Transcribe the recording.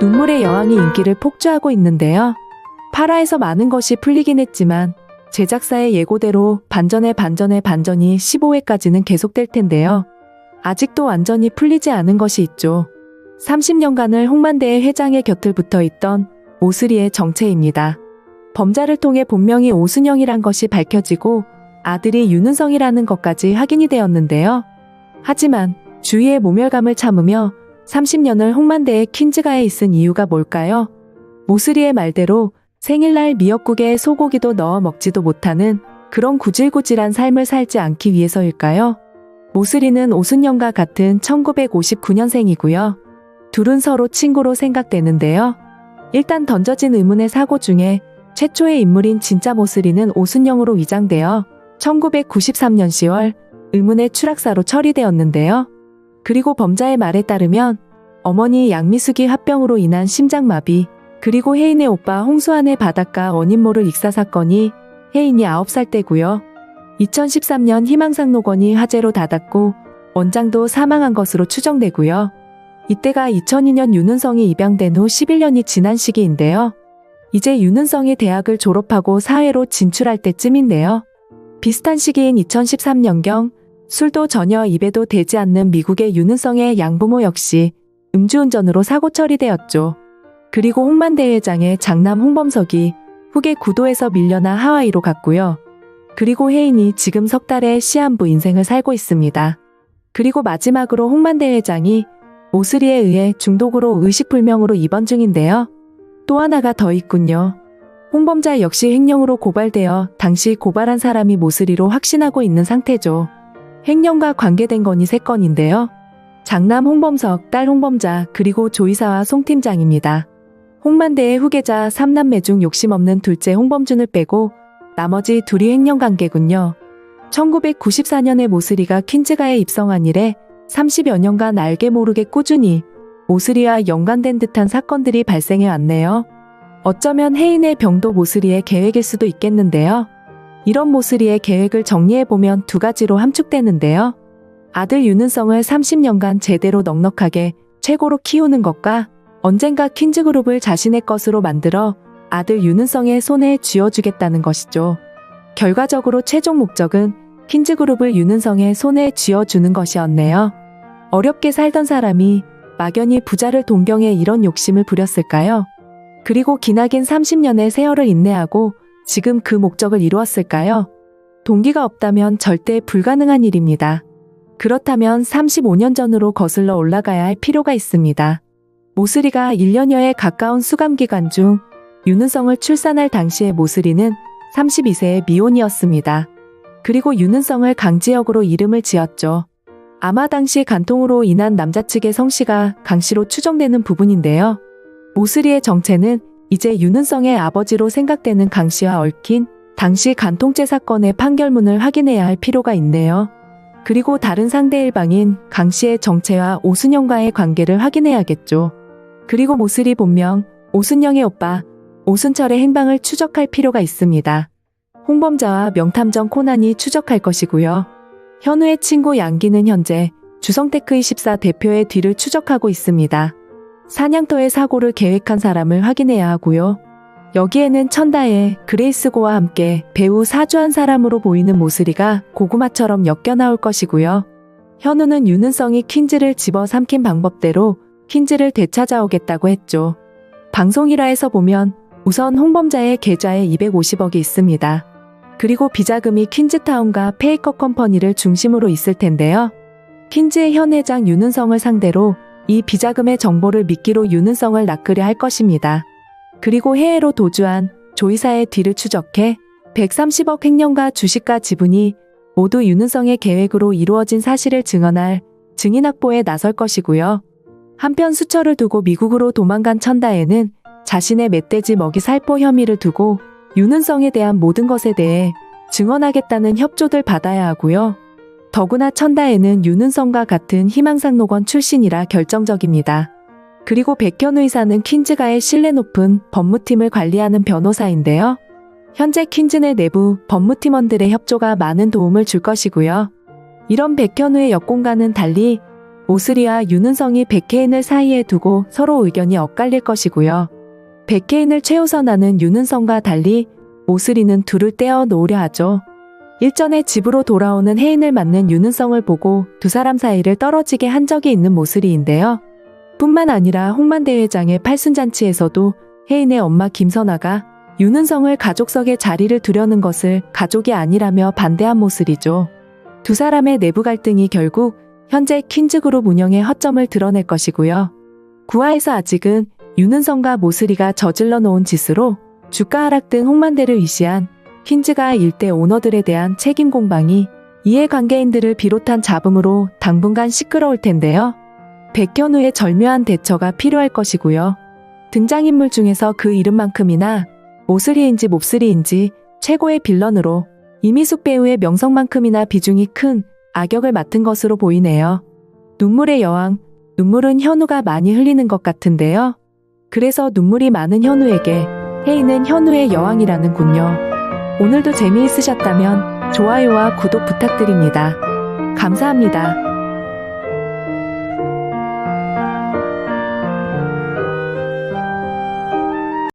눈물의 여왕이 인기를 폭주하고 있는데요. 8화에서 많은 것이 풀리긴 했지만 제작사의 예고대로 반전의 반전이 15회까지는 계속될 텐데요. 아직도 완전히 풀리지 않은 것이 있죠. 30년간을 홍만대의 회장의 곁을 붙어 있던 오스리의 정체입니다. 범자를 통해 본명이 오순영이란 것이 밝혀지고 아들이 윤은성이라는 것까지 확인이 되었는데요. 하지만 주위의 모멸감을 참으며 30년을 홍만대의 퀸즈가에 있은 이유가 뭘까요? 오스리의 말대로 생일날 미역국에 소고기도 넣어 먹지도 못하는 그런 구질구질한 삶을 살지 않기 위해서일까요? 오스리는 오순영과 같은 1959년생이고요. 둘은 서로 친구로 생각되는데요. 일단 던져진 의문의 사고 중에 최초의 인물인 진짜 모스리는 오순영으로 위장되어 1993년 10월 의문의 추락사로 처리되었는데요. 그리고 범자의 말에 따르면 어머니 양미숙이 화병으로 인한 심장마비, 그리고 혜인의 오빠 홍수환의 바닷가 원인모를 익사 사건이 혜인이 9살 때고요. 2013년 희망상록원이 화재로 닫았고 원장도 사망한 것으로 추정되고요. 이때가 2002년 윤은성이 입양된 후 11년이 지난 시기인데요. 이제 윤은성이 대학을 졸업하고 사회로 진출할 때쯤인데요. 비슷한 시기인 2013년경 술도 전혀 입에도 대지 않는 미국의 윤은성의 양부모 역시 음주운전으로 사고 처리되었죠. 그리고 홍만대 회장의 장남 홍범석이 후계 구도에서 밀려나 하와이로 갔고요. 그리고 혜인이 지금 석 달의 시한부 인생을 살고 있습니다. 그리고 마지막으로 홍만대 회장이 오스리에 의해 중독으로 의식불명으로 입원 중인데요. 또 하나가 더 있군요. 홍범자 역시 횡령으로 고발되어 당시 고발한 사람이 모스리로 확신하고 있는 상태죠. 횡령과 관계된 건이 3건인데요. 장남 홍범석, 딸 홍범자, 그리고 조이사와 송 팀장입니다. 홍만대의 후계자 3남매 중 욕심없는 둘째 홍범준을 빼고 나머지 둘이 횡령관계군요. 1994년에 모스리가 퀸즈가에 입성한 이래 30여 년간 알게 모르게 꾸준히 모스리와 연관된 듯한 사건들이 발생해 왔네요. 어쩌면 혜인의 병도 모스리의 계획일 수도 있겠는데요. 이런 모스리의 계획을 정리해보면 2가지로 함축되는데요. 아들 윤은성을 30년간 제대로 넉넉하게 최고로 키우는 것과 언젠가 퀸즈그룹을 자신의 것으로 만들어 아들 윤은성의 손에 쥐어주겠다는 것이죠. 결과적으로 최종 목적은 퀸즈그룹을 윤은성의 손에 쥐어주는 것이었네요. 어렵게 살던 사람이 막연히 부자를 동경해 이런 욕심을 부렸을까요? 그리고 기나긴 30년의 세월을 인내하고 지금 그 목적을 이루었을까요? 동기가 없다면 절대 불가능한 일입니다. 그렇다면 35년 전으로 거슬러 올라가야 할 필요가 있습니다. 모스리가 1년여에 가까운 수감기간 중 윤은성을 출산할 당시의 모스리는 32세의 미혼이었습니다. 그리고 윤은성을 강지혁으로 이름을 지었죠. 아마 당시 간통으로 인한 남자 측의 성씨가 강씨로 추정되는 부분인데요. 모스리의 정체는 이제 윤은성의 아버지로 생각되는 강씨와 얽힌 당시 간통죄 사건의 판결문을 확인해야 할 필요가 있네요. 그리고 다른 상대 일방인 강씨의 정체와 오순영과의 관계를 확인해야겠죠. 그리고 모스리 본명 오순영의 오빠 오순철의 행방을 추적할 필요가 있습니다. 홍범자와 명탐정 코난이 추적할 것이고요. 현우의 친구 양기는 현재 주성테크24 대표의 뒤를 추적하고 있습니다. 사냥터의 사고를 계획한 사람을 확인해야 하고요. 여기에는 천다의 그레이스고와 함께 배우 사주한 사람으로 보이는 모스리가 고구마처럼 엮여나올 것이고요. 현우는 윤은성이 퀸즈를 집어삼킨 방법대로 퀸즈를 되찾아오겠다고 했죠. 방송 일화에서 보면 우선 홍범자의 계좌에 250억이 있습니다. 그리고 비자금이 퀸즈타운과 페이커 컴퍼니를 중심으로 있을 텐데요. 퀸즈의 현 회장 윤은성을 상대로 이 비자금의 정보를 미끼로 윤은성을 낚으려 할 것입니다. 그리고 해외로 도주한 조이사의 뒤를 추적해 130억 횡령과 주식과 지분이 모두 윤은성의 계획으로 이루어진 사실을 증언할 증인 확보에 나설 것이고요. 한편 수철을 두고 미국으로 도망간 천다에는 자신의 멧돼지 먹이 살포 혐의를 두고 윤은성에 대한 모든 것에 대해 증언하겠다는 협조를 받아야 하고요. 더구나 천다에는 윤은성과 같은 희망상록원 출신이라 결정적입니다. 그리고 백현우 의사는 퀸즈가의 신뢰 높은 법무팀을 관리하는 변호사인데요. 현재 퀸즈 내 내부 법무팀원들의 협조가 많은 도움을 줄 것이고요. 이런 백현우의 역공과는 달리 모슬이와 윤은성이 백혜인을 사이에 두고 서로 의견이 엇갈릴 것이고요. 백혜인을 최우선하는 윤은성과 달리 모슬이는 둘을 떼어 놓으려 하죠. 일전에 집으로 돌아오는 혜인을 맞는 윤은성을 보고 두 사람 사이를 떨어지게 한 적이 있는 모슬이인데요. 뿐만 아니라 홍만대회장의 팔순잔치에서도 혜인의 엄마 김선아가 윤은성을 가족석에 자리를 두려는 것을 가족이 아니라며 반대한 모슬이죠. 두 사람의 내부 갈등이 결국 현재 퀸즈그룹 운영의 허점을 드러낼 것이고요. 구하에서 아직은 윤은성과 모슬이가 저질러 놓은 짓으로 주가 하락 등 홍만대를 위시한 퀸즈가 일대 오너들에 대한 책임 공방이 이해관계인들을 비롯한 잡음으로 당분간 시끄러울 텐데요. 백현우의 절묘한 대처가 필요할 것이고요. 등장인물 중에서 그 이름만큼이나 모슬이인지 몹슬이인지 최고의 빌런으로 이미숙 배우의 명성만큼이나 비중이 큰 악역을 맡은 것으로 보이네요. 눈물의 여왕, 눈물은 현우가 많이 흘리는 것 같은데요. 그래서 눈물이 많은 현우에게 혜인은 현우의 여왕이라는군요. 오늘도 재미있으셨다면 좋아요와 구독 부탁드립니다. 감사합니다.